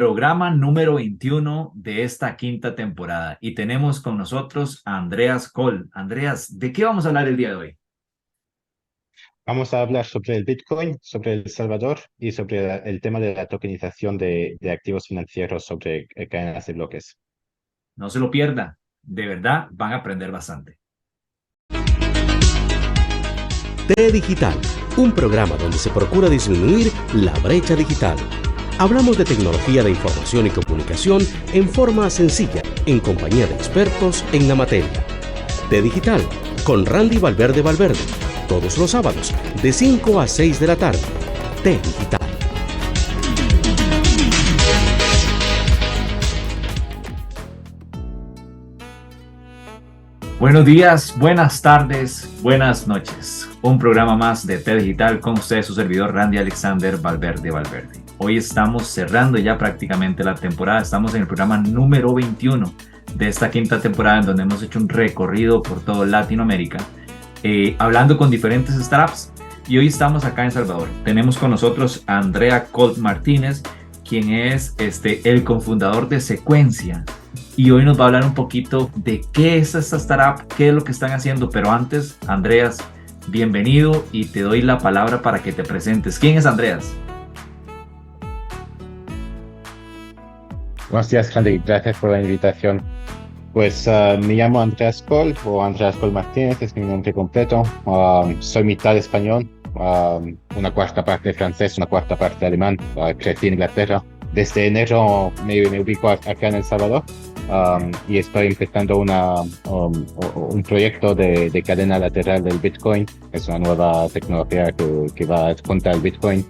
programa número 21 de esta quinta temporada. Y tenemos con nosotros a Andreas Kohl. Andreas, ¿de qué vamos a hablar el día de hoy? Vamos a hablar sobre el Bitcoin, sobre El Salvador y sobre el tema de la tokenización de activos financieros sobre cadenas de bloques. No se lo pierda. De verdad, van a aprender bastante. T Digital, un programa donde se procura disminuir la brecha digital. Hablamos de tecnología de información y comunicación en forma sencilla, en compañía de expertos en la materia. T Digital, con Randy Valverde Valverde, todos los sábados, de 5 a 6 de la tarde. T Digital. Buenos días, buenas tardes, buenas noches. Un programa más de T Digital con ustedes, su servidor Randy Alexander Valverde Valverde. Hoy estamos cerrando ya prácticamente la temporada. Estamos en el programa número 21 de esta quinta temporada, en donde hemos hecho un recorrido por todo Latinoamérica, hablando con diferentes startups. Y hoy estamos acá en Salvador. Tenemos con nosotros a Andrea Kohl Martínez, quien es el cofundador de Secuencia. Y hoy nos va a hablar un poquito de qué es esta startup, qué es lo que están haciendo. Pero antes, Andreas, bienvenido y te doy la palabra para que te presentes. ¿Quién es Andreas? Buenos días, Randy. Gracias por la invitación. Pues me llamo Andreas Kohl o Andreas Kohl Martínez, es mi nombre completo. Soy mitad español, una cuarta parte francés, una cuarta parte alemán. Crecí en Inglaterra. Desde enero me ubico acá en El Salvador y estoy empezando un proyecto de cadena lateral del Bitcoin. Es una nueva tecnología que va contra el Bitcoin.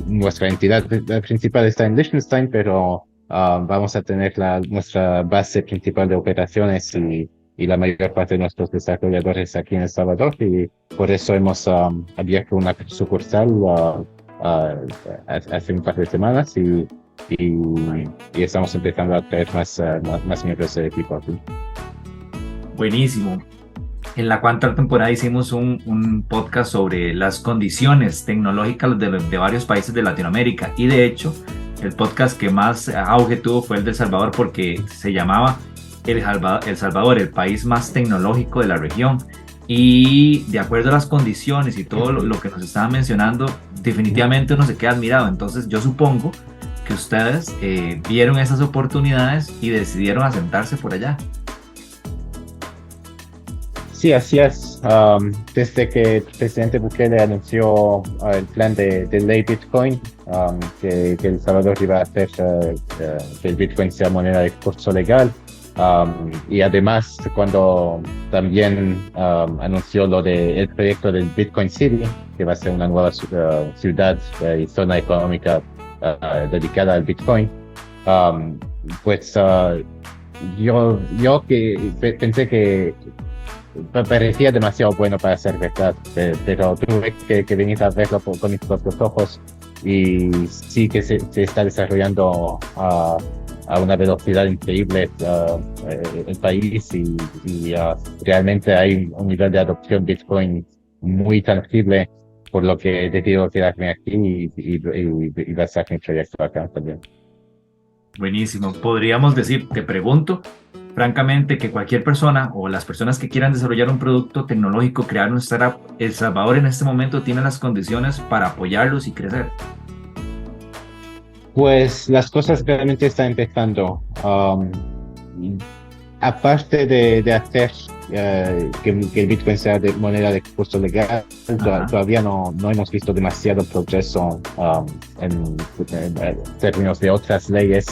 Nuestra entidad principal está en Liechtenstein, pero vamos a tener nuestra base principal de operaciones y la mayor parte de nuestros desarrolladores aquí en El Salvador, y por eso hemos abierto una sucursal hace un par de semanas y estamos empezando a traer más miembros del equipo aquí. Buenísimo. En la cuarta temporada hicimos un podcast sobre las condiciones tecnológicas de varios países de Latinoamérica, y de hecho el podcast que más auge tuvo fue el de El Salvador, porque se llamaba El Salvador, el país más tecnológico de la región. Y de acuerdo a las condiciones y todo lo que nos estaban mencionando, definitivamente uno se queda admirado. Entonces yo supongo que ustedes vieron esas oportunidades y decidieron asentarse por allá. Sí, así es. Desde que el presidente Bukele anunció el plan de ley Bitcoin, que El Salvador iba a hacer que el Bitcoin sea moneda de curso legal, y además cuando también anunció el proyecto del Bitcoin City, que va a ser una nueva ciudad y zona económica dedicada al Bitcoin, pues yo pensé que parecía demasiado bueno para ser verdad, pero tuve que venir a verlo con mis propios ojos, y sí que se está desarrollando a una velocidad increíble el país, y realmente hay un nivel de adopción Bitcoin muy tangible, por lo que he decidido quedarme aquí y basar mi proyecto acá también. Buenísimo. Podríamos decir, te pregunto, francamente, que cualquier persona o las personas que quieran desarrollar un producto tecnológico, crear una startup, El Salvador en este momento tiene las condiciones para apoyarlos y crecer. Pues las cosas realmente están empezando. Aparte de hacer que el Bitcoin sea de moneda de curso legal, todavía no hemos visto demasiado progreso en términos de otras leyes.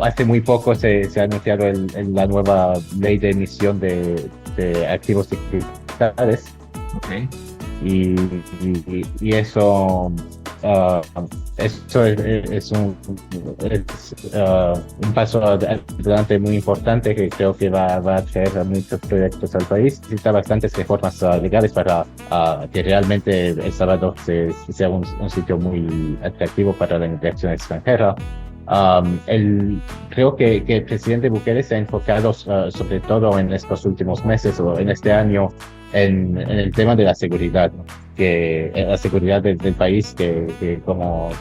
Hace muy poco se ha anunciado la nueva ley de emisión de activos digitales. Okay. Y eso es un paso adelante muy importante, que creo que va a traer muchos proyectos al país. Necesita bastantes reformas legales para que realmente El Salvador sea un sitio muy atractivo para la inversión extranjera. Creo que el presidente Bukele se ha enfocado sobre todo en estos últimos meses o en este año en el tema de la seguridad, que la seguridad del país, que como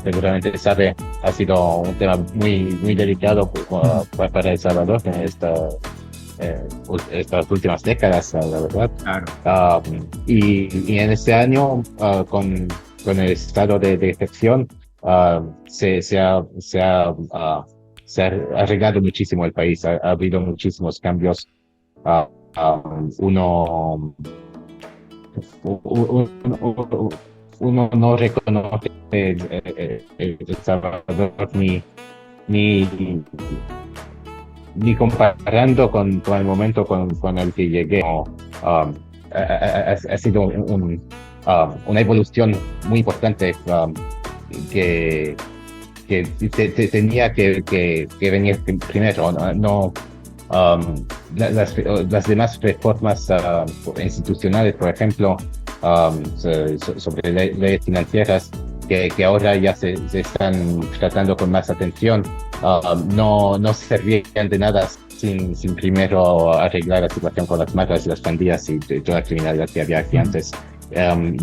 seguramente sabe, ha sido un tema muy delicado para El Salvador en estas últimas décadas, la verdad. Claro. Y en este año, con el estado de excepción, se ha arreglado muchísimo el país, ha habido muchísimos cambios. Uno, uno no reconoce El Salvador ni, ni comparando con el momento con el que llegué. Ha sido una evolución muy importante que tenía que venir primero. No, las demás reformas institucionales, por ejemplo, sobre leyes financieras, que ahora ya se están tratando con más atención, no servían de nada sin primero arreglar la situación con las mafias y las pandillas y toda la criminalidad que había aquí antes.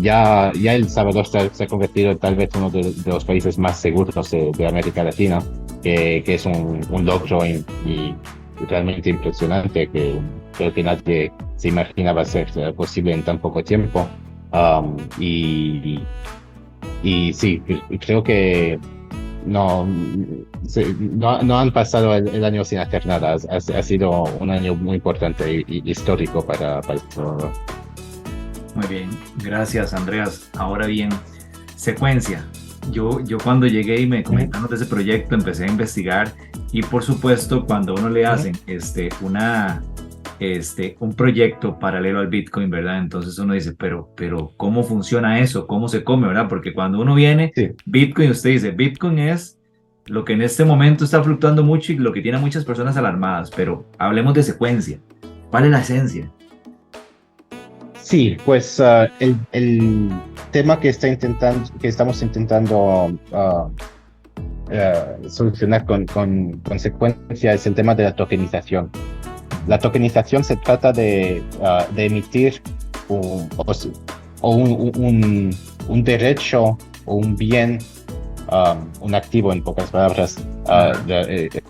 Ya El Salvador se ha convertido tal vez uno de los países más seguros de América Latina, que es un logro y realmente impresionante, que creo que nadie se imaginaba ser posible en tan poco tiempo. Y sí, creo que no han pasado el año sin hacer nada. Ha sido un año muy importante y histórico para El Salvador. Muy bien, gracias Andreas. Ahora bien, secuencia. Yo cuando llegué y me comentaron de ese proyecto, empecé a investigar y por supuesto cuando uno le hacen un proyecto paralelo al Bitcoin, ¿verdad? Entonces uno dice, pero ¿cómo funciona eso? ¿Cómo se come, verdad? Porque cuando uno viene, Sí. Bitcoin, usted dice, Bitcoin es lo que en este momento está fluctuando mucho y lo que tiene a muchas personas alarmadas, pero hablemos de secuencia. ¿Cuál es la esencia? Sí, pues el tema que estamos intentando solucionar con secuencia es el tema de la tokenización. La tokenización se trata de emitir un derecho o un bien, un activo en pocas palabras, que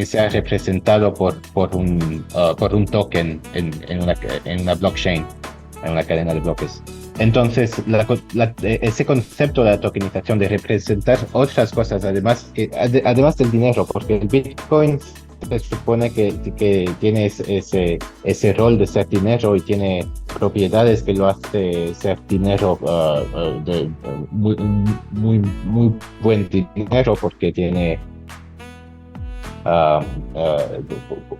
sea representado por un token en una blockchain, en una cadena de bloques. Entonces, ese concepto de la tokenización, de representar otras cosas, además del dinero, porque el Bitcoin se supone que tiene ese rol de ser dinero y tiene propiedades que lo hace ser dinero, muy buen dinero, porque tiene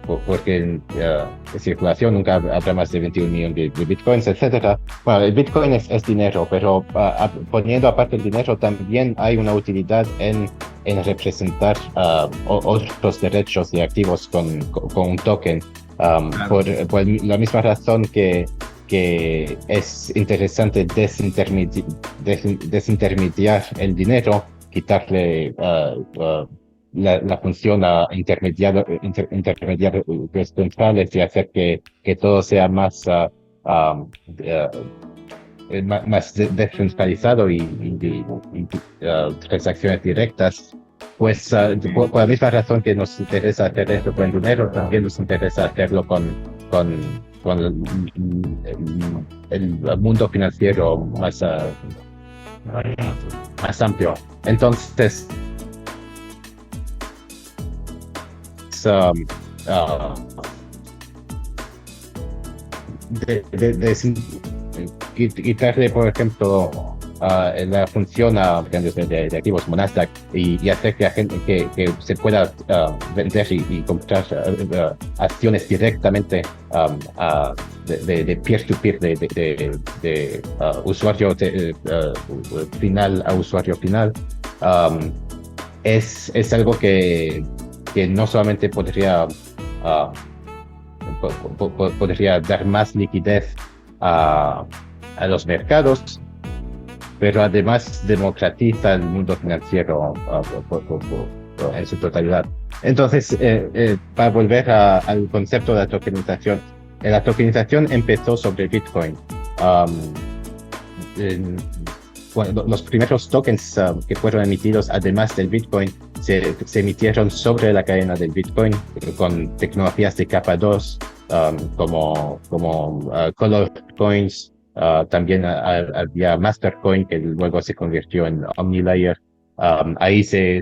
porque en circulación nunca habrá más de 21 millones de bitcoins, etcétera. Bueno, el bitcoin es dinero, pero poniendo aparte el dinero, también hay una utilidad en representar otros derechos y activos con un token, por la misma razón que es interesante desintermediar el dinero, quitarle la función a intermediarios centrales y hacer que todo sea más descentralizado y transacciones directas. Pues por la misma razón que nos interesa hacer esto con dinero, también nos interesa hacerlo con el mundo financiero más amplio. Entonces, quitarle, por ejemplo, la función a grandes de activos como Nasdaq y hacer que la gente que se pueda vender y comprar acciones directamente de peer-to-peer, de usuario final a usuario final, es algo que no solamente podría dar más liquidez a los mercados, pero además democratiza el mundo financiero en su totalidad. Entonces, para volver al concepto de la tokenización, la tokenización empezó sobre Bitcoin. Los primeros tokens que fueron emitidos, además del Bitcoin, se emitieron sobre la cadena del Bitcoin con tecnologías de capa 2, como Color Coins. También había Mastercoin, que luego se convirtió en OmniLayer. Ahí se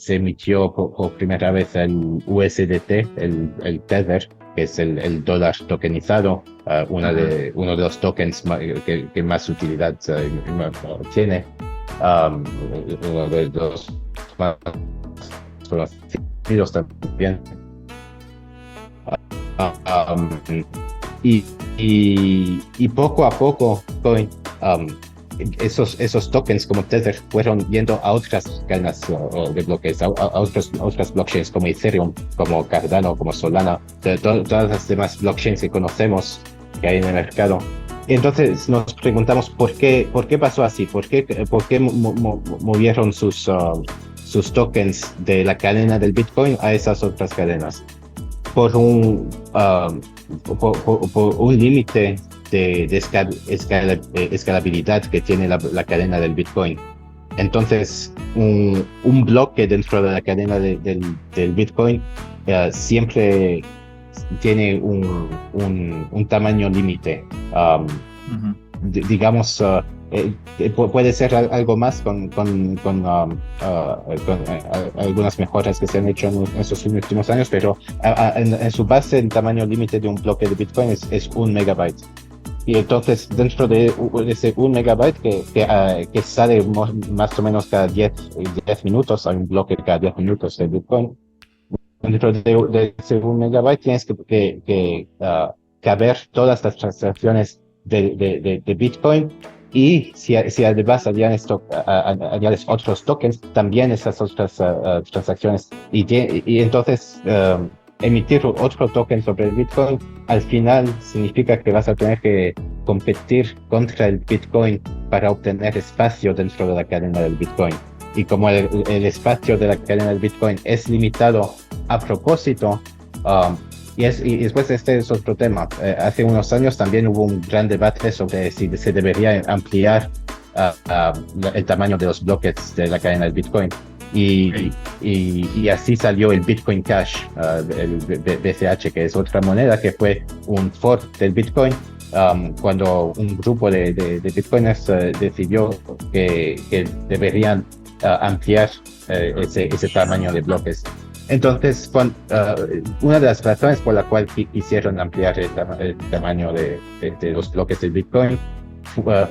emitió por primera vez el USDT, el Tether, que es el dólar tokenizado, uno de los tokens que más utilidad tiene, uno de los más conocidos también. Y poco a poco esos tokens como Tether fueron yendo a otras cadenas de bloques, a otras blockchains como Ethereum, como Cardano, como Solana, todas las demás blockchains que conocemos que hay en el mercado. Y entonces nos preguntamos por qué pasó así, por qué movieron sus tokens de la cadena del Bitcoin a esas otras cadenas. Por un límite de escalabilidad que tiene la cadena del Bitcoin. Entonces, un bloque dentro de la cadena del Bitcoin siempre tiene un tamaño límite. Digamos, puede ser algo más con algunas mejoras que se han hecho en estos últimos años, pero en su base el tamaño límite de un bloque de Bitcoin es 1 megabyte. Y entonces dentro de ese 1 megabyte que sale más o menos cada 10 minutos, hay un bloque cada 10 minutos de Bitcoin, dentro de ese 1 megabyte tienes que caber todas las transacciones de Bitcoin. Y si además añades otros tokens, también esas otras transacciones. Y entonces emitir otro token sobre el Bitcoin, al final significa que vas a tener que competir contra el Bitcoin para obtener espacio dentro de la cadena del Bitcoin. Y como el espacio de la cadena del Bitcoin es limitado a propósito, y después este es otro tema. Hace unos años también hubo un gran debate sobre si se debería ampliar el tamaño de los bloques de la cadena del Bitcoin. Y así salió el Bitcoin Cash, el BCH, que es otra moneda que fue un fork del Bitcoin, cuando un grupo de Bitcoiners decidió que deberían ampliar ese tamaño de bloques. Entonces, una de las razones por la cual quisieron ampliar el tamaño de los bloques del Bitcoin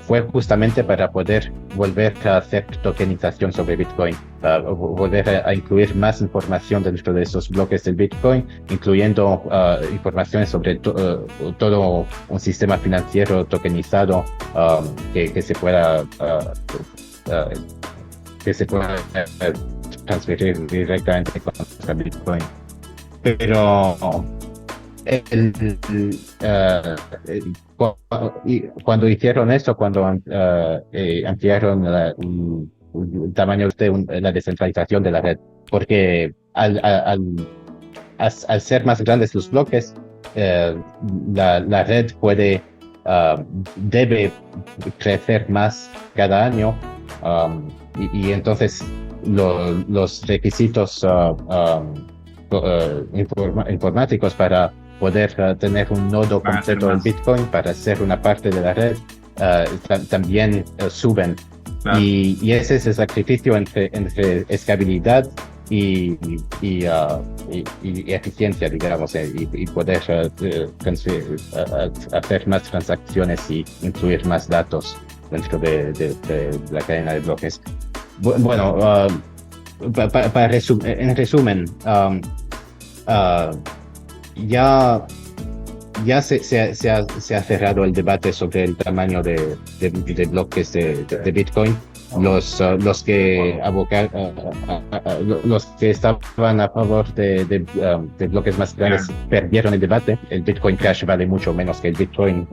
fue justamente para poder volver a hacer tokenización sobre Bitcoin, volver a incluir más información dentro de esos bloques del Bitcoin, incluyendo informaciones sobre todo un sistema financiero tokenizado que se pueda transferir directamente contra Bitcoin. Pero cuando hicieron eso, cuando ampliaron el tamaño de la descentralización de la red, porque al ser más grandes los bloques, la red debe crecer más cada año, y entonces los requisitos informáticos para poder tener un nodo completo del Bitcoin, para ser una parte de la red, también suben. Claro. Y ese es el sacrificio entre escalabilidad y eficiencia, digamos, y poder hacer más transacciones y incluir más datos dentro de la cadena de bloques. Bueno, en resumen, ya se ha cerrado el debate sobre el tamaño de bloques de Bitcoin. Los que estaban a favor de bloques más grandes perdieron el debate. El Bitcoin Cash vale mucho menos que el Bitcoin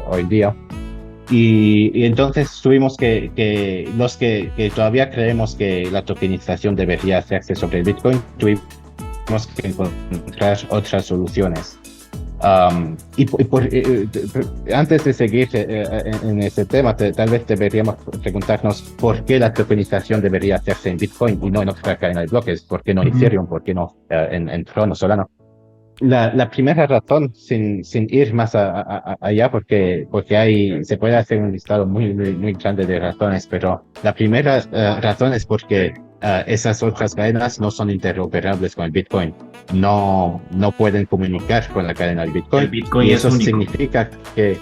hoy día. Y entonces tuvimos que los que todavía creemos que la tokenización debería hacerse sobre el Bitcoin, tuvimos que encontrar otras soluciones. Antes de seguir en ese tema, tal vez deberíamos preguntarnos por qué la tokenización debería hacerse en Bitcoin y no en otra cadena de bloques, por qué no en Ethereum, por qué no en Tron o Solano. La primera razón, sin ir más allá, porque se puede hacer un listado muy grande de razones, pero la primera razón es porque esas otras cadenas no son interoperables con el Bitcoin. No pueden comunicar con la cadena del Bitcoin. El Bitcoin y es eso único. Significa que...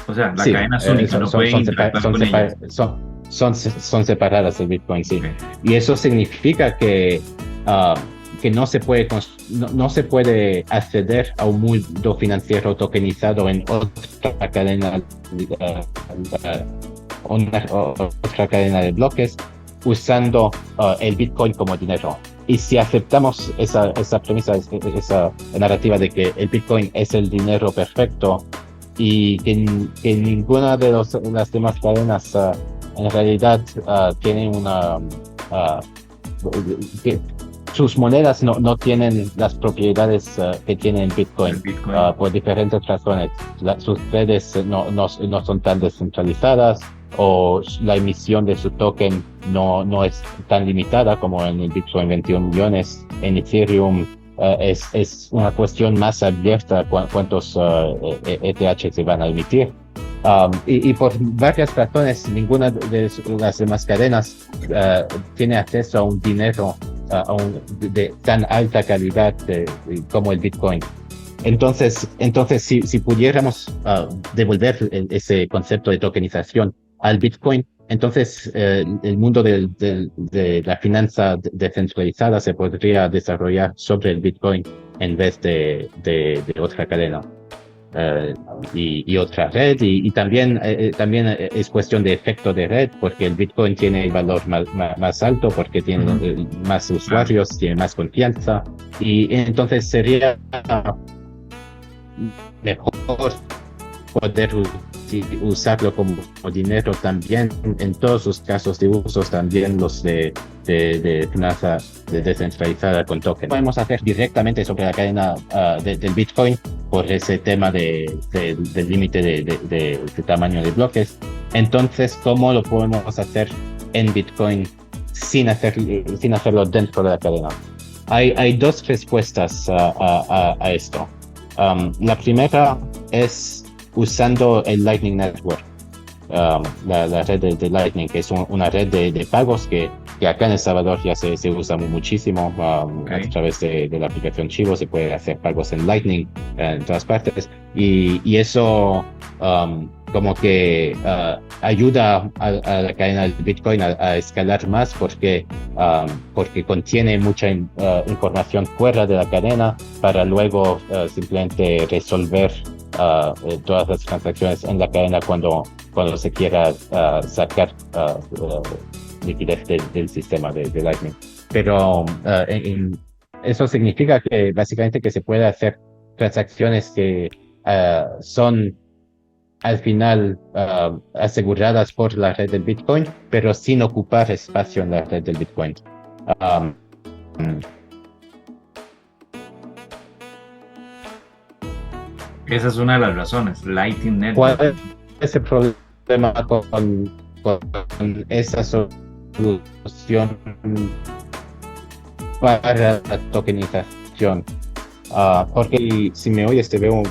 O sea, la cadena es única, no puede interactuar con ella. Son separadas del Bitcoin, sí. Okay. Y eso significa que no se puede acceder a un mundo financiero tokenizado en otra cadena, otra cadena de bloques, usando el Bitcoin como dinero. Y si aceptamos esa premisa, esa narrativa de que el Bitcoin es el dinero perfecto y que ninguna de las demás cadenas en realidad tienen sus monedas no tienen las propiedades que tiene el Bitcoin. Por diferentes razones. Sus redes no son tan descentralizadas, o la emisión de su token no es tan limitada como en el Bitcoin, 21 millones. En Ethereum es una cuestión más abierta cuántos ETH se van a emitir. Y por varias razones, ninguna de las demás cadenas tiene acceso a un dinero de tan alta calidad como el Bitcoin. Entonces si pudiéramos devolver ese concepto de tokenización al Bitcoin, entonces el mundo de la finanza descentralizada se podría desarrollar sobre el Bitcoin en vez de otra cadena. Y otra red, y también es cuestión de efecto de red, porque el Bitcoin tiene el valor más alto, porque tiene más usuarios, tiene más confianza, y entonces sería mejor poder usarlo como dinero también en todos los casos de usos, también los de finanza descentralizada con token. Podemos hacer directamente sobre la cadena del Bitcoin por ese tema del límite de tamaño de bloques. Entonces, ¿cómo lo podemos hacer en Bitcoin sin hacerlo dentro de la cadena? Hay dos respuestas a esto. La primera es usando el Lightning Network, la red de Lightning, que es una red de pagos que acá en El Salvador ya se usa muchísimo. A través de la aplicación Chivo se puede hacer pagos en Lightning en todas partes, y eso como que ayuda a la cadena del Bitcoin a escalar más, porque contiene mucha información fuera de la cadena para luego simplemente resolver todas las transacciones en la cadena cuando se quiera sacar liquidez del sistema de Lightning. Pero eso significa que básicamente que se puede hacer transacciones que son al final aseguradas por la red del Bitcoin, pero sin ocupar espacio en la red del Bitcoin. Esa es una de las razones, Lightning Network. ¿Cuál es el problema con esa solución para la tokenización? Porque si me oyes te veo...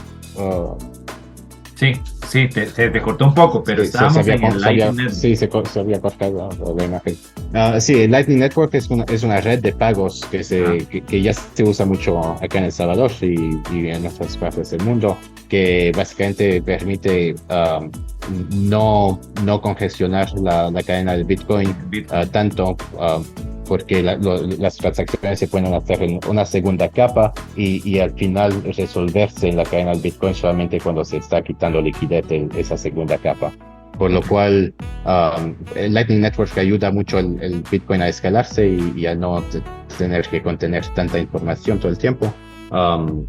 Sí, te cortó un poco, pero estábamos en el Lightning Network. Sí, se había cortado la imagen. Sí, el Lightning Network es una red de pagos que ya se usa mucho acá en El Salvador y en otras partes del mundo, que básicamente permite no congestionar la cadena del Bitcoin tanto, porque las transacciones se pueden hacer en una segunda capa y al final resolverse en la cadena del Bitcoin solamente cuando se está quitando liquidez de esa segunda capa. Por lo cual el Lightning Network ayuda mucho el Bitcoin a escalarse y a no tener que contener tanta información todo el tiempo.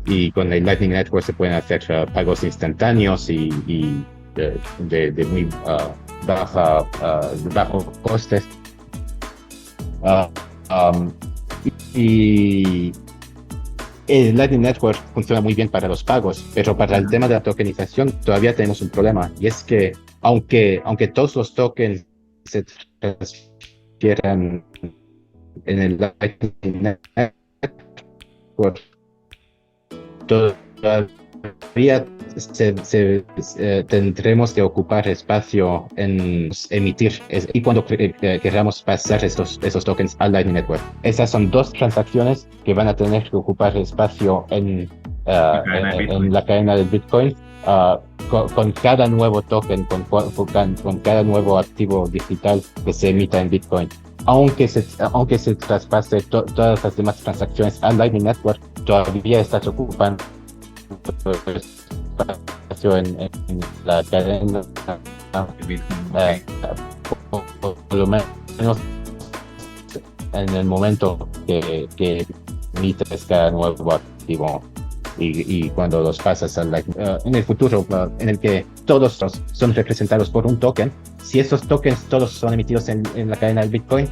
Y con el Lightning Network se pueden hacer pagos instantáneos y de muy bajo costes. El Lightning Network funciona muy bien para los pagos, pero para el tema de la tokenización todavía tenemos un problema, y es que aunque todos los tokens se transfieran en el Lightning Network, todavía tendremos que ocupar espacio en emitir y cuando queramos pasar esos tokens al Lightning Network. Esas son dos transacciones que van a tener que ocupar espacio en la cadena del Bitcoin. Con cada nuevo token, con cada nuevo activo digital que se emita en Bitcoin. Aunque se traspase todas las demás transacciones al Lightning Network, todavía estás ocupando espacio en la cadena, por lo menos en el momento que emites cada nuevo activo. Y cuando los pasas al en el futuro, en el que todos son representados por un token, si esos tokens todos son emitidos en la cadena del Bitcoin,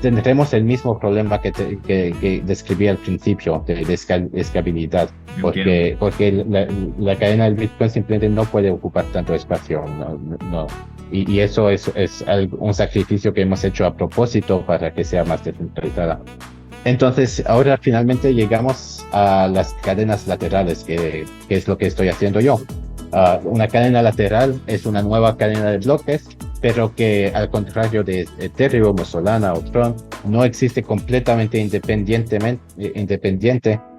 tendremos el mismo problema que describí al principio de escalabilidad, porque la cadena del Bitcoin simplemente no puede ocupar tanto espacio, no. Y eso es un sacrificio que hemos hecho a propósito para que sea más descentralizada. Entonces, ahora finalmente llegamos a las cadenas laterales, que es lo que estoy haciendo yo. Una cadena lateral es una nueva cadena de bloques, pero que al contrario de Ethereum o Solana o Tron, no existe completamente independiente,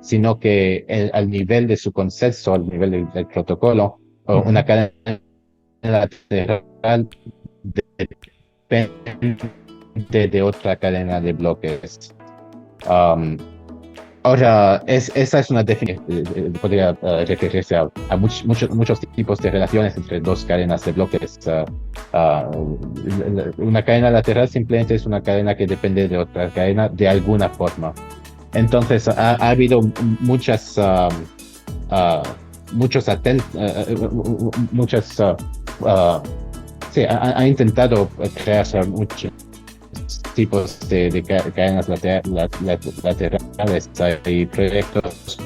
sino que al nivel de su consenso, al nivel del protocolo, una cadena lateral depende de otra cadena de bloques. Ahora, esa es una definición, podría referirse a muchos tipos de relaciones entre dos cadenas de bloques. Una cadena lateral simplemente es una cadena que depende de otra cadena de alguna forma. Entonces, ha habido ha intentado crear muchos tipos de cadenas laterales. Hay proyectos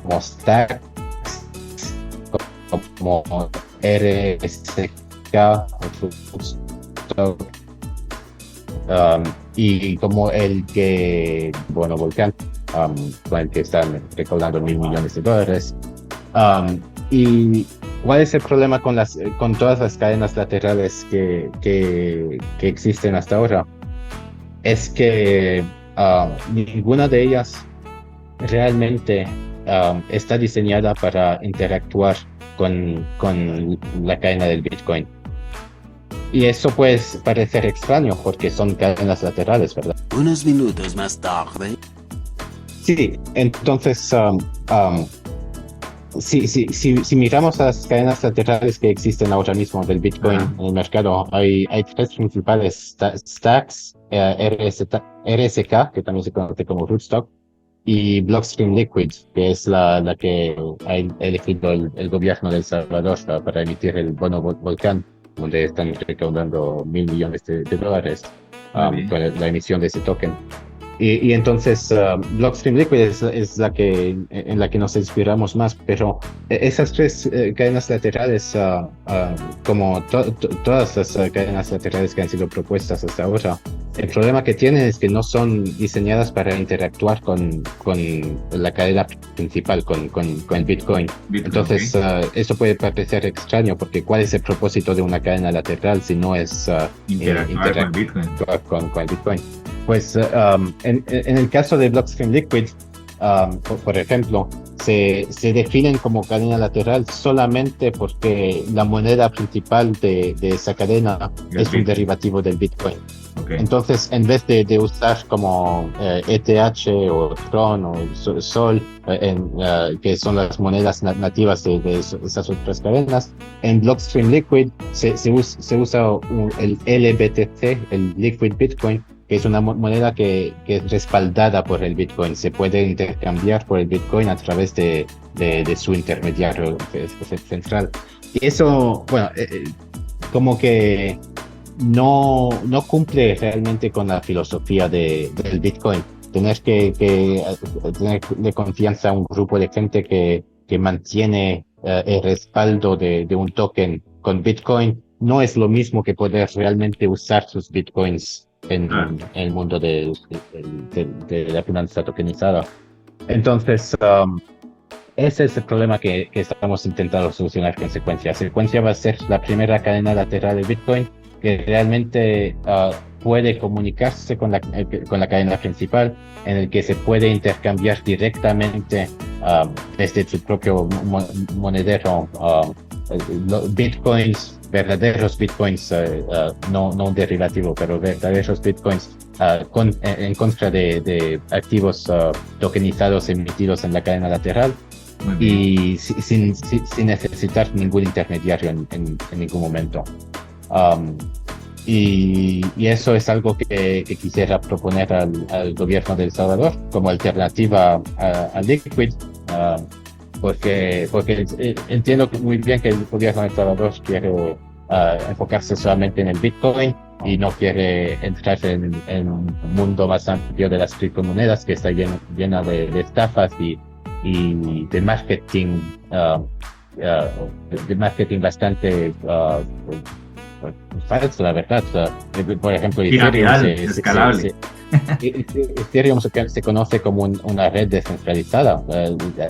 como Stacks, como RSK, y como el que, Volcán, con el que están recaudando $1,000 millones. Y ¿cuál es el problema con todas las cadenas laterales que existen hasta ahora? Es que ninguna de ellas realmente está diseñada para interactuar con la cadena del Bitcoin. Y eso puede parecer extraño porque son cadenas laterales, ¿verdad? Unos minutos más tarde. Sí, entonces, si miramos a las cadenas laterales que existen ahora mismo del Bitcoin en el mercado, hay tres principales: Stacks, RSK, que también se conoce como Rootstock, y Blockstream Liquid, que es la que ha elegido el gobierno de El Salvador para emitir el bono Volcán, donde están recaudando $1,000 millones con la emisión de ese token. Y entonces Blockstream Liquid es en la que nos inspiramos más, pero esas tres cadenas laterales, como todas las cadenas laterales que han sido propuestas hasta ahora, el problema que tienen es que no son diseñadas para interactuar con la cadena principal, con el Bitcoin. Entonces, eso puede parecer extraño, porque ¿cuál es el propósito de una cadena lateral si no es interactuar con el Bitcoin? Pues en el caso de Blockstream Liquid, por ejemplo, se definen como cadena lateral solamente porque la moneda principal de esa cadena es un derivativo del Bitcoin. Okay. Entonces, en vez de usar como ETH o Tron o Sol, que son las monedas nativas de esas otras cadenas, en Blockstream Liquid se usa el LBTC, el Liquid Bitcoin, que es una moneda que es respaldada por el Bitcoin. Se puede intercambiar por el Bitcoin a través de su intermediario central. Y eso, como que no cumple realmente con la filosofía del Bitcoin. tenerle confianza a un grupo de gente que mantiene el respaldo de un token con Bitcoin no es lo mismo que poder realmente usar sus Bitcoins en el mundo de la finanza tokenizada. Entonces, ese es el problema que estamos intentando solucionar con Sequentia. Sequentia va a ser la primera cadena lateral de Bitcoin que realmente puede comunicarse con la cadena principal, en el que se puede intercambiar directamente desde su propio monedero bitcoins, verdaderos bitcoins, no un derivativo, pero verdaderos bitcoins en contra de activos tokenizados emitidos en la cadena lateral y sin necesitar ningún intermediario en ningún momento. Y eso es algo que quisiera proponer al gobierno de El Salvador como alternativa a Liquid, porque entiendo muy bien que el gobierno de El Salvador quiere enfocarse solamente en el Bitcoin y no quiere entrar en un mundo más amplio de las criptomonedas que está llena de estafas y de marketing, bastante falso, la verdad. Por ejemplo, Ethereum se conoce como una red descentralizada.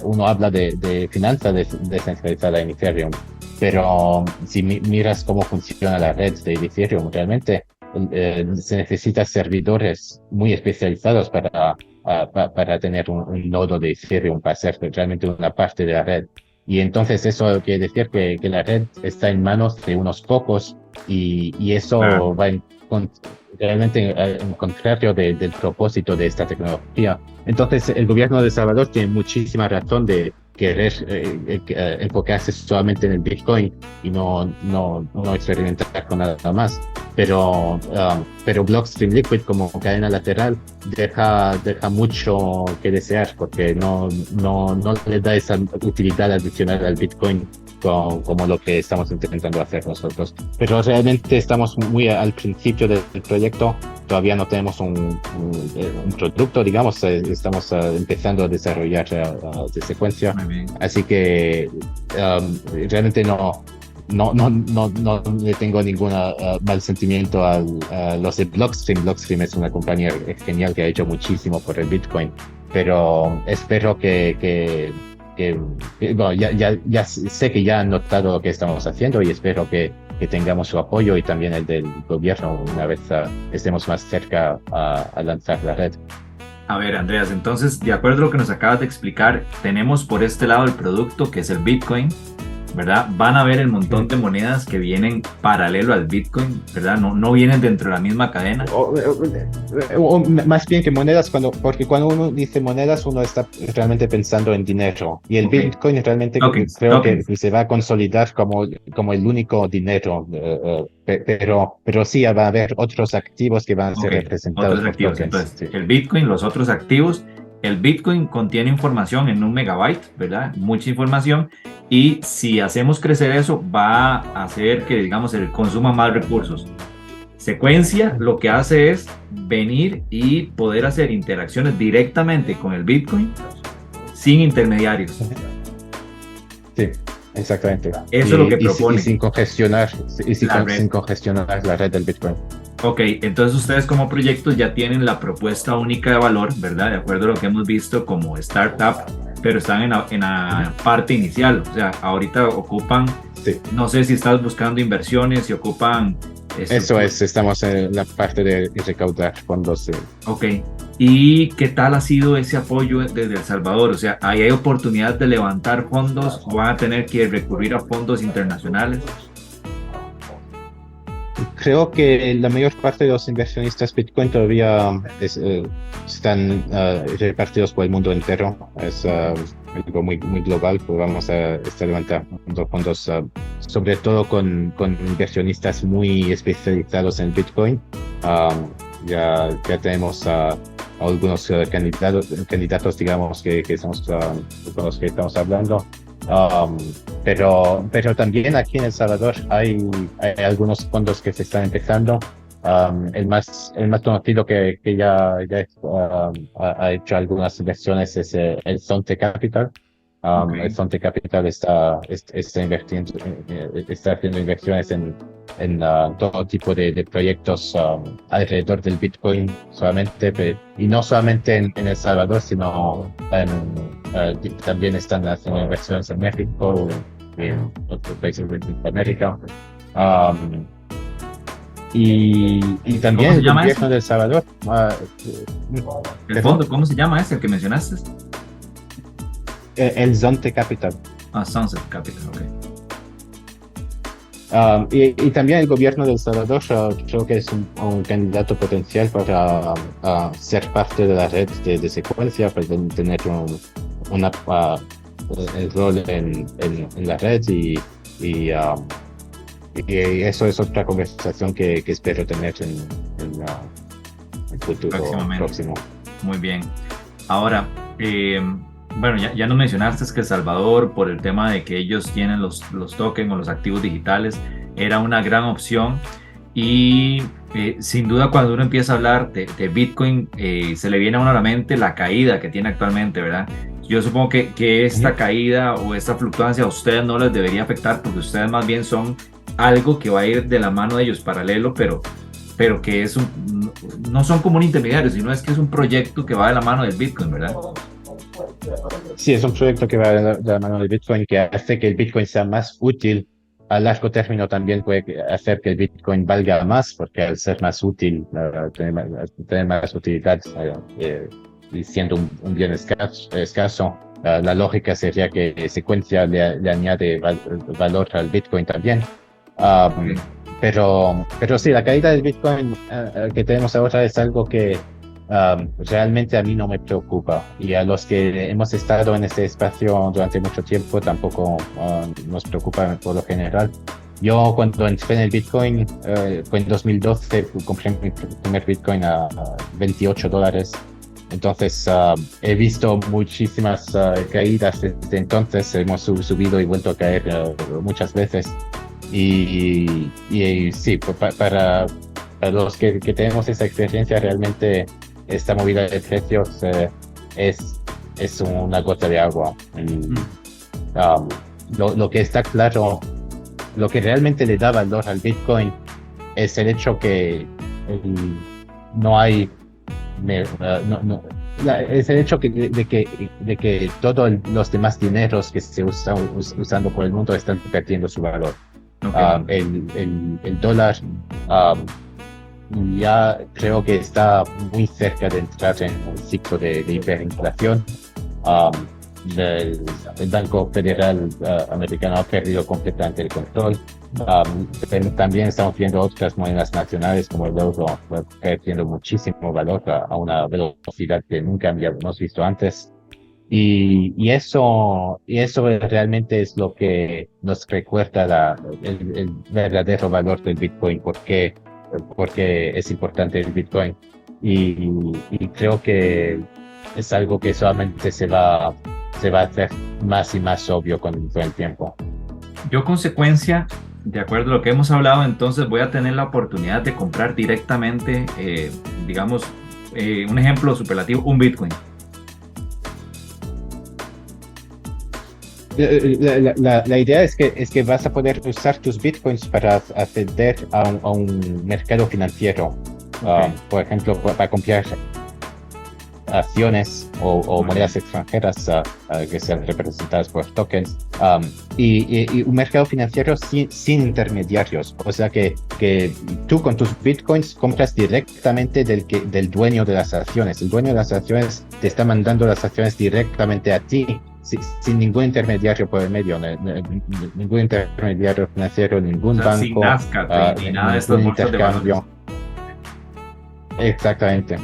Uno habla de finanzas descentralizada en Ethereum, pero si miras cómo funciona la red de Ethereum, realmente se necesitan servidores muy especializados para tener un nodo de Ethereum, para ser realmente una parte de la red. Y entonces eso quiere decir que la red está en manos de unos pocos y eso va realmente en contrario del propósito de esta tecnología. Entonces el gobierno de El Salvador tiene muchísima razón de querer enfocarse solamente en el Bitcoin y no experimentar con nada más. Pero Blockstream Liquid como cadena lateral deja mucho que desear, porque no le da esa utilidad adicional al Bitcoin como lo que estamos intentando hacer nosotros. Pero realmente estamos muy al principio del proyecto, todavía no tenemos un producto, digamos, estamos empezando a desarrollar de Sequentia, así que realmente no le tengo ningún mal sentimiento a los de Blockstream. Blockstream es una compañía genial que ha hecho muchísimo por el Bitcoin, pero espero bueno, ya sé que ya han notado lo que estamos haciendo y espero que tengamos su apoyo y también el del gobierno una vez estemos más cerca a lanzar la red. A ver, Andreas, entonces, de acuerdo a lo que nos acabas de explicar, tenemos por este lado el producto que es el Bitcoin, ¿verdad? Van a ver el montón de monedas que vienen paralelo al Bitcoin, ¿verdad? No vienen dentro de la misma cadena. O más bien que monedas, porque cuando uno dice monedas, uno está realmente pensando en dinero. Y el Bitcoin realmente creo que se va a consolidar como el único dinero. Pero sí va a haber otros activos que van a ser representados. Otros activos. Entonces, el Bitcoin, los otros activos. El Bitcoin contiene información en 1 megabyte, ¿verdad? Mucha información. Y si hacemos crecer eso, va a hacer que, digamos, se consuma más recursos. Sequentia lo que hace es venir y poder hacer interacciones directamente con el Bitcoin sin intermediarios. Sí, exactamente. Eso es lo que propone. Y sin congestionar la red del Bitcoin. Ok, entonces ustedes como proyecto ya tienen la propuesta única de valor, ¿verdad? De acuerdo a lo que hemos visto como startup, pero están en la parte inicial. O sea, ahorita ocupan, no sé si estás buscando inversiones, si ocupan... Eso es, estamos en la parte de recaudar fondos. Sí. Ok, ¿y qué tal ha sido ese apoyo desde El Salvador? O sea, ¿hay oportunidad de levantar fondos o van a tener que recurrir a fondos internacionales? Creo que la mayor parte de los inversionistas Bitcoin todavía están repartidos por el mundo entero. Es algo muy global, pues vamos a estar levantando fondos sobre todo con inversionistas muy especializados en Bitcoin. Ya tenemos algunos candidatos, digamos, que estamos, con los que estamos hablando. Pero también aquí en El Salvador hay algunos fondos que se están empezando. El más conocido que ya ha hecho algunas inversiones es el Zonte Capital. Ok. El Zonte Capital está invirtiendo, está haciendo inversiones en todo tipo de proyectos alrededor del Bitcoin solamente, y no solamente en El Salvador, sino también están haciendo inversiones en México y en otros países de América. Um, y ¿Cómo también se el llama gobierno ese? de El Salvador. El fondo, ¿cómo se llama ese, el que mencionaste? El Zonte Capital. Ah, Sunset Capital, ok. Y también el gobierno de El Salvador creo que es un candidato potencial para ser parte de la red de secuencia, para tener el rol en la red y eso es otra conversación que espero tener en el futuro Próximamente. próximo. Muy bien. Ahora, bueno, ya nos mencionaste que El Salvador, por el tema de que ellos tienen los tokens o los activos digitales, era una gran opción. Y sin duda, cuando uno empieza a hablar de Bitcoin, se le viene a uno a la mente la caída que tiene actualmente, ¿verdad? Yo supongo que esta caída o esta fluctuancia a ustedes no les debería afectar, porque ustedes más bien son algo que va a ir de la mano de ellos paralelo, pero que no son como un intermediario, sino es que es un proyecto que va de la mano del Bitcoin, ¿verdad? Sí, es un proyecto que va de la mano del Bitcoin, que hace que el Bitcoin sea más útil. A largo término también puede hacer que el Bitcoin valga más, porque al ser más útil, tener más utilidad, y siendo un bien escaso, la lógica sería que secuencia le añade valor al Bitcoin también. Um, pero sí, la caída del Bitcoin que tenemos ahora es algo que realmente a mí no me preocupa, y a los que hemos estado en ese espacio durante mucho tiempo tampoco nos preocupa por lo general. Yo cuando entré en el Bitcoin fue en 2012, compré mi primer Bitcoin a $28. Entonces he visto muchísimas caídas desde entonces. Hemos subido y vuelto a caer muchas veces. Y sí, para los que tenemos esa experiencia, realmente esta movida de precios es una gota de agua. Lo que está claro, lo que realmente le da valor al Bitcoin es el hecho que no hay es el hecho de que todos los demás dineros que se están usando por el mundo están perdiendo su valor. Okay. El dólar ya creo que está muy cerca de entrar en un ciclo de hiperinflación. El Banco Federal americano ha perdido completamente el control. Pero también estamos viendo otras monedas nacionales como el euro perdiendo muchísimo valor a una velocidad que nunca habíamos visto antes. Y eso realmente es lo que nos recuerda el verdadero valor del Bitcoin, porque es importante el Bitcoin. Y creo que es algo que solamente se va a hacer más y más obvio con el tiempo. Yo, consecuencia, de acuerdo a lo que hemos hablado, entonces voy a tener la oportunidad de comprar directamente, digamos, un ejemplo superlativo, un Bitcoin. La idea es que vas a poder usar tus bitcoins para acceder a un mercado financiero. Okay. Por ejemplo, para comprar acciones o monedas extranjeras que sean representadas por tokens, y un mercado financiero sin intermediarios. O sea que tú con tus bitcoins compras directamente del dueño de las acciones. El dueño de las acciones te está mandando las acciones directamente a ti, sin ningún intermediario por el medio, ningún intermediario financiero, ningún banco, sin Nasdaq, ni nada de estos intercambio. Exactamente.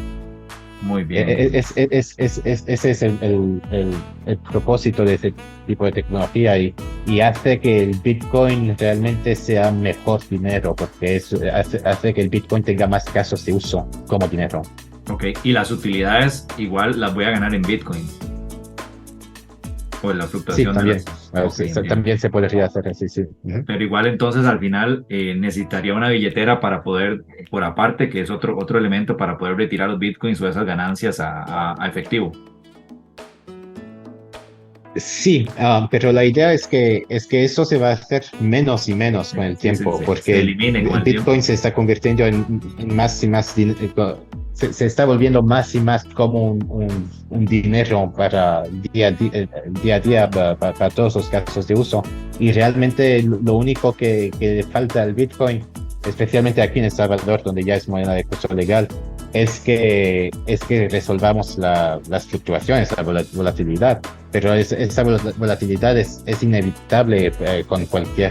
Muy bien. Ese es el propósito de ese tipo de tecnología, y hace que el Bitcoin realmente sea mejor dinero, porque hace que el Bitcoin tenga más casos de uso como dinero. Ok, y las utilidades igual las voy a ganar en Bitcoin. o la Sí, fluctuación de también. las... Ok, entiendo. También se podría hacer así, sí. Ujú. Pero igual entonces al final necesitaría una billetera para poder, por aparte, que es otro elemento para poder retirar los bitcoins o esas ganancias a efectivo. Sí, pero la idea es que eso se va a hacer menos y menos con el Sí, tiempo, se porque elimine con el el tiempo. Bitcoin se está convirtiendo en más y más, se está volviendo más y más como un dinero para día a día para todos los casos de uso. Y realmente lo único que le falta al Bitcoin, especialmente aquí en El Salvador, donde ya es moneda de curso legal, es que resolvamos las fluctuaciones, la volatilidad, pero esa volatilidad es inevitable con cualquier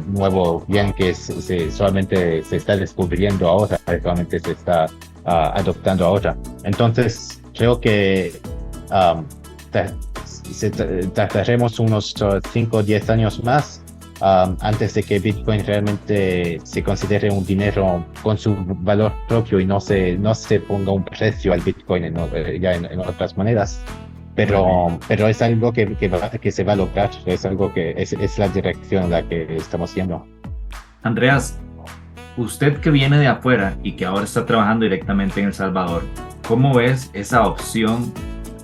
nuevo bien que solamente se está descubriendo ahora, solamente se está adoptando ahora. Entonces, creo que um, ta- tardaremos unos 5 o 10 años más antes de que Bitcoin realmente se considere un dinero con su valor propio y no se ponga un precio al Bitcoin ya en otras monedas. Muy bien. Pero es algo que se va a lograr, es algo que es la dirección en la que estamos yendo. Andreas, usted que viene de afuera y que ahora está trabajando directamente en El Salvador, ¿cómo ves esa opción,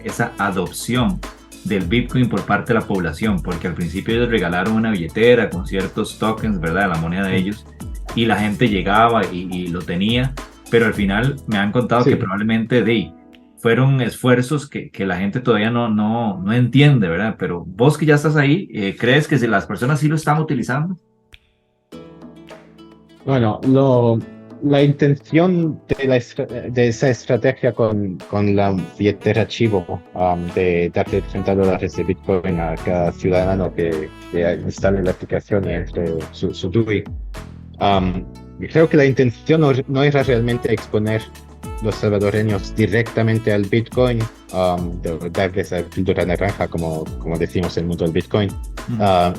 esa adopción del Bitcoin por parte de la población? Porque al principio ellos regalaron una billetera con ciertos tokens, ¿verdad? La moneda de ellos, y la gente llegaba y lo tenía, pero al final me han contado que Sí. probablemente fueron esfuerzos que la gente todavía no entiende, ¿verdad? Pero vos que ya estás ahí, ¿crees que si las personas sí lo están utilizando? Bueno, la intención de esa estrategia con la billetera Chivo, de darle $30 de Bitcoin a cada ciudadano que instale la aplicación y entre su DUI, creo que la intención no era realmente exponer los salvadoreños directamente al Bitcoin, darles la píldora naranja, como decimos en el mundo del Bitcoin,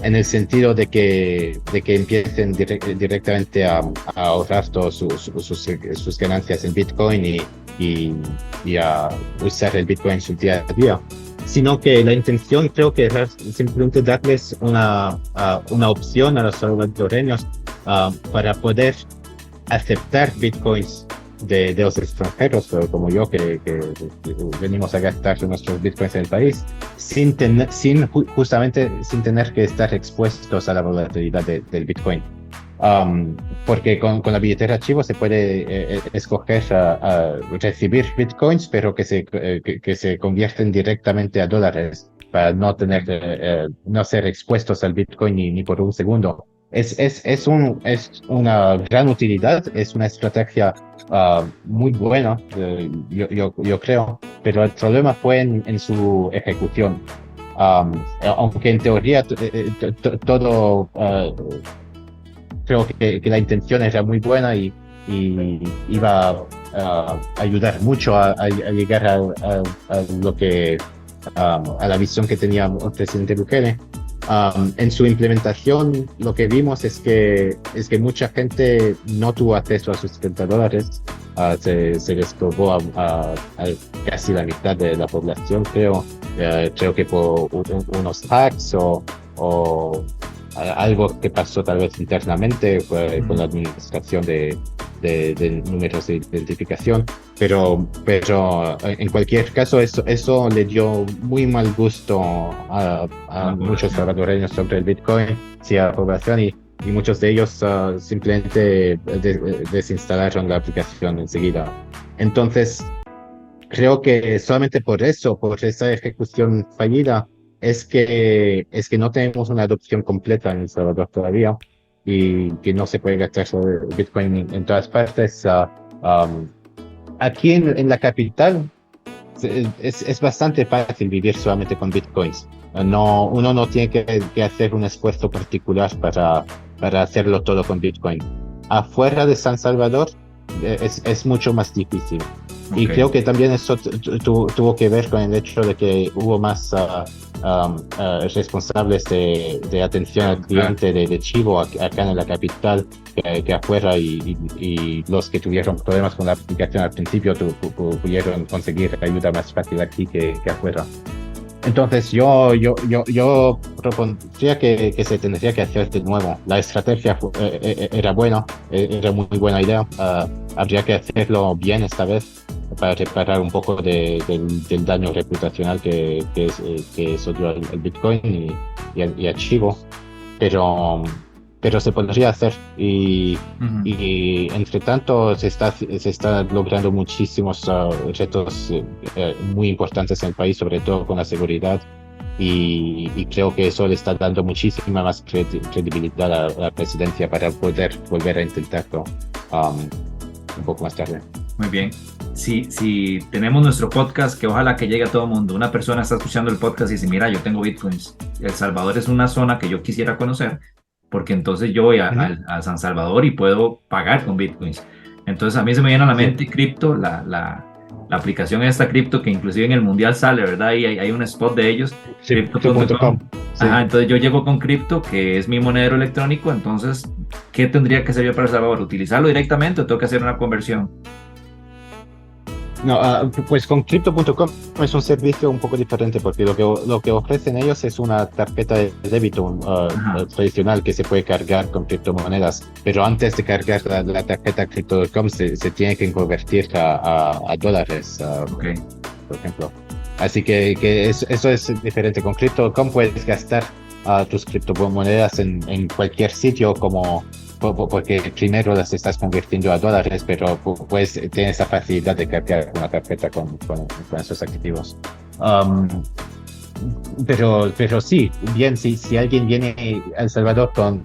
en el sentido de que empiecen directamente a ahorrar todas sus ganancias en Bitcoin y a usar el Bitcoin en su día a día, sino que la intención creo que era simplemente darles una opción a los salvadoreños para poder aceptar Bitcoins de los extranjeros, como yo, que venimos a gastar nuestros Bitcoins en el país, justamente sin tener que estar expuestos a la volatilidad del Bitcoin. Porque con la billetera Chivo se puede escoger a recibir Bitcoins, pero que se convierten directamente a dólares para no ser expuestos al Bitcoin ni por un segundo. Es una gran utilidad, es una estrategia muy buena, yo creo, pero el problema fue en su ejecución. Aunque en teoría todo, creo que la intención era muy buena y iba a ayudar mucho a llegar a lo que a la visión que tenía el presidente Bukele. En su implementación, lo que vimos es que mucha gente no tuvo acceso a sus $30. Se les cobró a casi la mitad de la población, creo. Creo que por unos hacks o algo que pasó tal vez internamente con la administración de números de identificación, pero en cualquier caso eso le dio muy mal gusto a muchos salvadoreños sobre el Bitcoin, sí, a la población, y muchos de ellos simplemente desinstalaron la aplicación enseguida. Entonces, creo que solamente por esa ejecución fallida, es que no tenemos una adopción completa en El Salvador todavía y que no se puede gastar sobre Bitcoin en todas partes. Aquí en la capital es bastante fácil vivir solamente con Bitcoins. Uno no tiene que hacer un esfuerzo particular para hacerlo todo con Bitcoin. Afuera de San Salvador es mucho más difícil. Y Ok. creo que también eso tuvo que ver con el hecho de que hubo más responsables de atención al cliente de Chivo acá en la capital que afuera, y los que tuvieron problemas con la aplicación al principio pudieron conseguir ayuda más fácil aquí que afuera. Entonces yo propondría que se tendría que hacer de nuevo. La estrategia era buena, era muy buena idea. Habría que hacerlo bien esta vez para reparar un poco del daño reputacional que eso dio al Bitcoin y al Chivo. Pero se podría hacer y entre tanto se está logrando muchísimos retos muy importantes en el país, sobre todo con la seguridad y creo que eso le está dando muchísima más credibilidad a la presidencia para poder volver a intentarlo un poco más tarde. Muy bien. Si tenemos nuestro podcast, que ojalá que llegue a todo el mundo. Una persona está escuchando el podcast y dice, mira, yo tengo Bitcoins. El Salvador es una zona que yo quisiera conocer, porque entonces yo voy a San Salvador y puedo pagar con Bitcoins. Entonces a mí se me viene a la mente Crypto, la aplicación esta Crypto, que inclusive en el Mundial sale, ¿verdad? Y hay un spot de ellos, sí, Crypto.com. Sí. Ajá, entonces yo llego con Crypto, que es mi monedero electrónico. Entonces, ¿qué tendría que hacer yo para El Salvador? ¿Utilizarlo directamente o tengo que hacer una conversión? No, pues con Crypto.com es un servicio un poco diferente porque lo que ofrecen ellos es una tarjeta de débito tradicional que se puede cargar con criptomonedas, pero antes de cargar la tarjeta Crypto.com se tiene que convertir a dólares, Okay. por ejemplo. Así que eso es diferente. Con Crypto.com puedes gastar tus criptomonedas en cualquier sitio porque primero las estás convirtiendo a dólares, pero pues tienes esa facilidad de cargar una tarjeta con esos activos. Pero sí, bien, si alguien viene a El Salvador con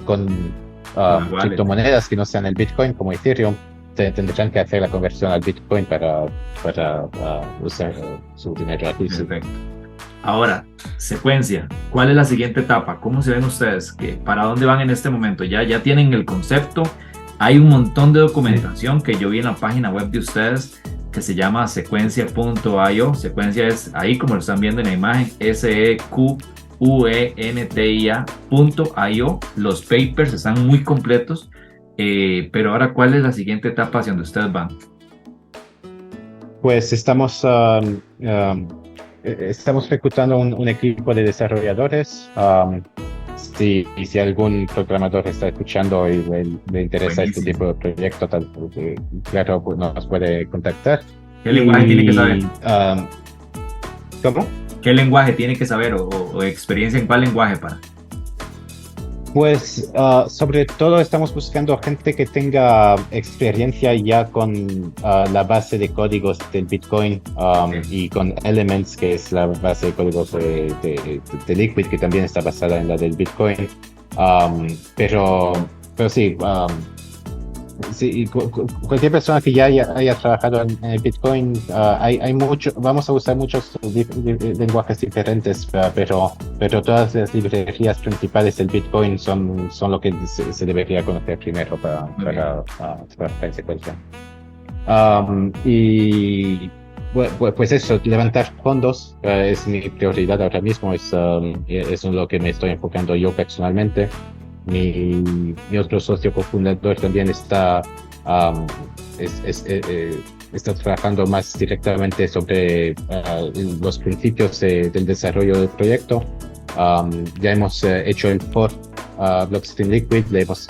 criptomonedas que no sean el Bitcoin, como Ethereum, tendrán que hacer la conversión al Bitcoin para usar su dinero aquí. Perfecto. Ahora, secuencia. ¿Cuál es la siguiente etapa? ¿Cómo se ven ustedes? ¿Para dónde van en este momento? Ya tienen el concepto. Hay un montón de documentación que yo vi en la página web de ustedes que se llama secuencia.io. Secuencia es ahí, como lo están viendo en la imagen, sequentia.io. Los papers están muy completos. Pero ahora, ¿cuál es la siguiente etapa hacia donde ustedes van? Pues estamos reclutando un equipo de desarrolladores. Si algún programador está escuchando y le interesa Buenísimo. este tipo de proyecto, claro, pues nos puede contactar. ¿Qué lenguaje tiene que saber? ¿Cómo? ¿Qué lenguaje tiene que saber o experiencia en cuál lenguaje para? Pues sobre todo estamos buscando gente que tenga experiencia ya con la base de códigos del Bitcoin y con Elements, que es la base de códigos de Liquid, que también está basada en la del Bitcoin. Pero sí, cualquier persona que ya haya trabajado en el Bitcoin, vamos a usar muchos lenguajes diferentes, pero todas las librerías principales del Bitcoin son lo que se debería conocer primero para trabajar en secuencia. Y pues eso, levantar fondos es mi prioridad ahora mismo, es en lo que me estoy enfocando yo personalmente. Mi otro socio cofundador también está trabajando más directamente sobre los principios del desarrollo del proyecto. Ya hemos hecho el fork Blockstream Liquid, le hemos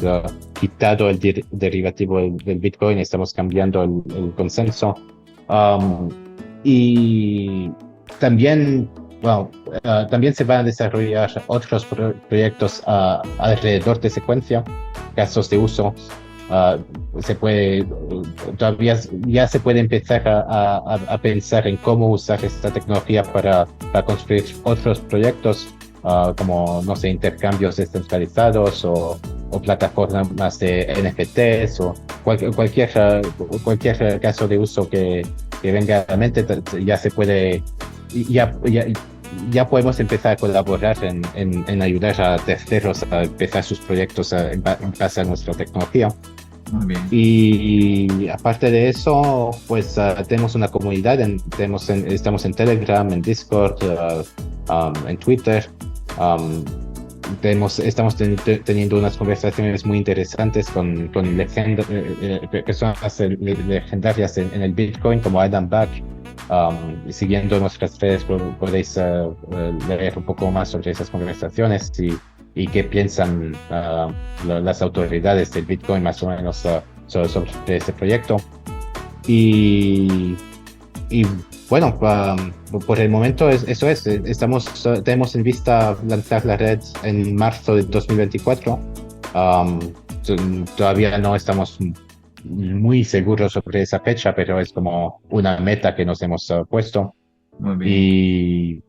quitado el derivativo del Bitcoin, estamos cambiando el consenso. Y también también se van a desarrollar otros proyectos alrededor de secuencia, casos de uso. Todavía ya se puede empezar a pensar en cómo usar esta tecnología para construir otros proyectos, como, no sé, intercambios descentralizados o plataformas de NFTs o cualquier caso de uso que venga a la mente. Ya se puede, ya podemos empezar a colaborar en ayudar a terceros a empezar sus proyectos en base a nuestra tecnología. Muy bien. Y aparte de eso, pues tenemos una comunidad, estamos en Telegram, en Discord, en Twitter. Estamos teniendo unas conversaciones muy interesantes con personas legendarias en el Bitcoin, como Adam Back, Siguiendo nuestras redes podéis leer un poco más sobre esas conversaciones y qué piensan las autoridades del Bitcoin más o menos sobre este proyecto. Y bueno, por el momento eso es. Tenemos en vista lanzar la red en marzo de 2024. Todavía no estamos muy seguros sobre esa fecha, pero es como una meta que nos hemos puesto. Muy bien.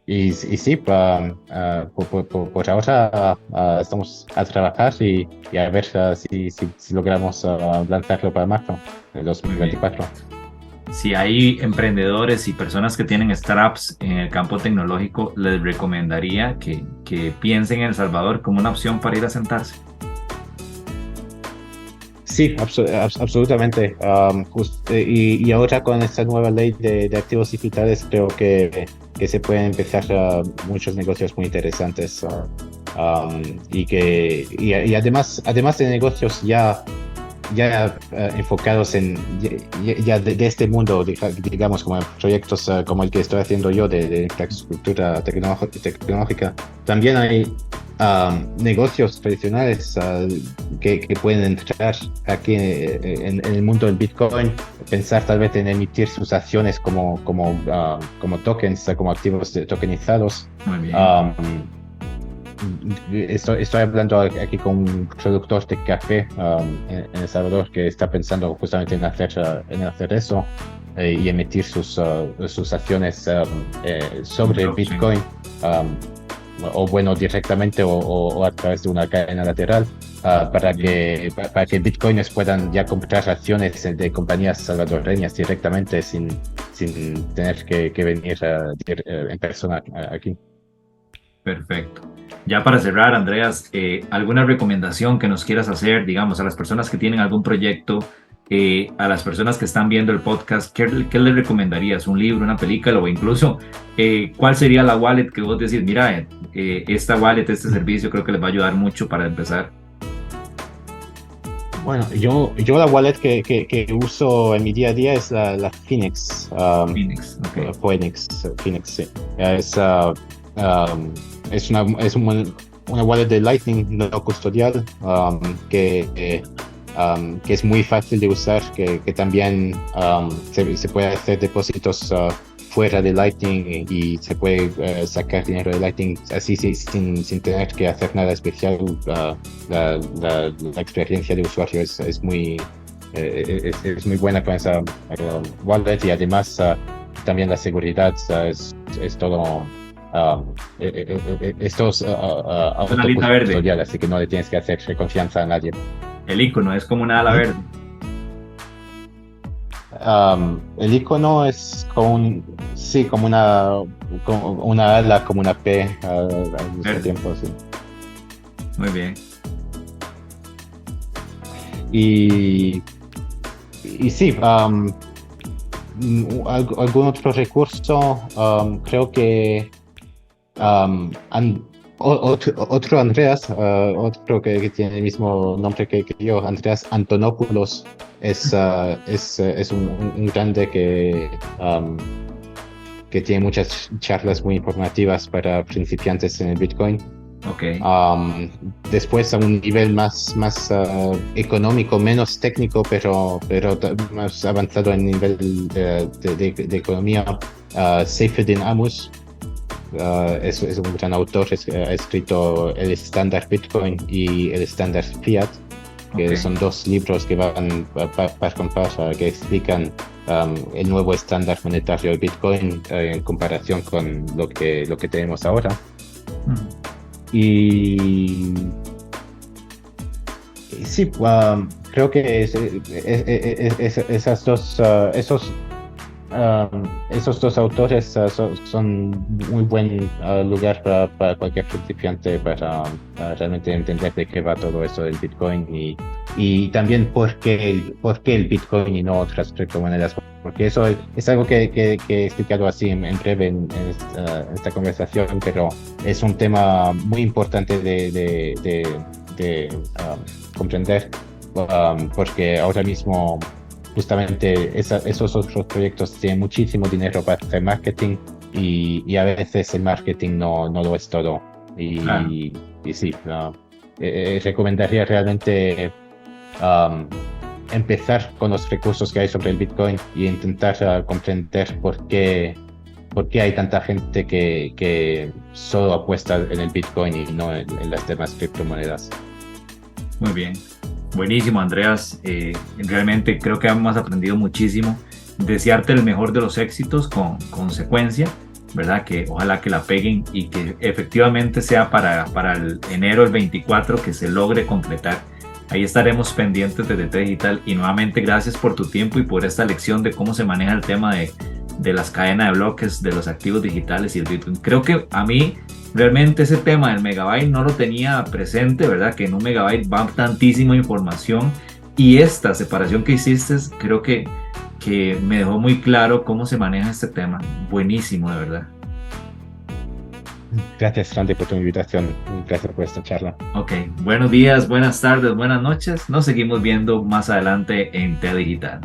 Y sí, por ahora estamos a trabajar y a ver si logramos lanzarlo para marzo de 2024. Si hay emprendedores y personas que tienen startups en el campo tecnológico, les recomendaría que piensen en El Salvador como una opción para ir a sentarse. Sí, absolutamente. Y ahora con esta nueva ley de activos digitales creo que se pueden empezar muchos negocios muy interesantes. Y además de negocios ya enfocados en de este mundo, digamos, como proyectos como el que estoy haciendo yo de infraestructura tecnológica, también hay negocios tradicionales que pueden entrar aquí en el mundo del Bitcoin, pensar tal vez en emitir sus acciones como tokens, como activos tokenizados. Muy bien. Estoy hablando aquí con un productor de café en El Salvador que está pensando justamente en hacer eso y emitir sus acciones sobre Bitcoin, o bueno, directamente o a través de una cadena lateral, para que bitcoiners puedan ya comprar acciones de compañías salvadoreñas directamente sin tener que venir en persona aquí. Perfecto. Ya para cerrar, Andreas, ¿alguna recomendación que nos quieras hacer, digamos, a las personas que tienen algún proyecto, a las personas que están viendo el podcast, qué les recomendarías? ¿Un libro, una película o incluso cuál sería la wallet que vos decís, mira, esta wallet, este servicio creo que les va a ayudar mucho para empezar? Bueno, yo la wallet que uso en mi día a día es la Phoenix. Phoenix, okay. Phoenix, sí. Es una wallet de Lightning no custodial, que es muy fácil de usar, que también se puede hacer depósitos fuera de Lightning y se puede sacar dinero de Lightning así sin tener que hacer nada especial. La experiencia de usuario es muy buena con esa wallet, y además también la seguridad es todo. Esto es autocustodial, así que no le tienes que hacer confianza a nadie. El icono es como una ala verde. El icono es como una ala, como una P al mismo tiempo, sí. Muy bien. Y sí, algún otro recurso, creo que otro Andreas, otro que tiene el mismo nombre que yo, Andreas Antonopoulos, es un grande que tiene muchas charlas muy informativas para principiantes en el Bitcoin. Okay. Después, a un nivel más económico, menos técnico, pero más avanzado en nivel de economía, Saifedean Ammous. Es un gran autor, ha escrito el estándar Bitcoin y el estándar Fiat, que son dos libros que van par con par, que explican el nuevo estándar monetario de Bitcoin en comparación con lo que tenemos ahora. Y sí, creo que esos dos autores son muy buen lugar para cualquier principiante para realmente entender de qué va todo eso del Bitcoin y también por qué el Bitcoin y no otras criptomonedas, porque eso es algo que he explicado así en breve en esta conversación, pero es un tema muy importante de comprender, porque ahora mismo justamente esos otros proyectos tienen muchísimo dinero para hacer marketing y a veces el marketing no lo es todo. Claro. Y sí, recomendaría realmente empezar con los recursos que hay sobre el Bitcoin y intentar comprender por qué hay tanta gente que solo apuesta en el Bitcoin y no en las demás criptomonedas. Muy bien. Buenísimo, Andreas. Realmente creo que hemos aprendido muchísimo. Desearte el mejor de los éxitos con consecuencia, ¿verdad? Que ojalá que la peguen y que efectivamente sea para el enero del 24 que se logre completar. Ahí estaremos pendientes de TT Digital y nuevamente gracias por tu tiempo y por esta lección de cómo se maneja el tema de las cadenas de bloques, de los activos digitales y el Bitcoin. Creo que a mí realmente ese tema del megabyte no lo tenía presente, ¿verdad? Que en un megabyte va tantísima información y esta separación que hiciste creo que me dejó muy claro cómo se maneja este tema. Buenísimo, de verdad. Gracias, Randy, por tu invitación. Gracias por esta charla. Ok, buenos días, buenas tardes, buenas noches. Nos seguimos viendo más adelante en TED Digital.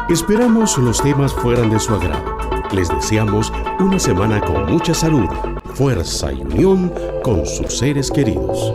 Esperamos los temas fueran de su agrado. Les deseamos una semana con mucha salud, fuerza y unión con sus seres queridos.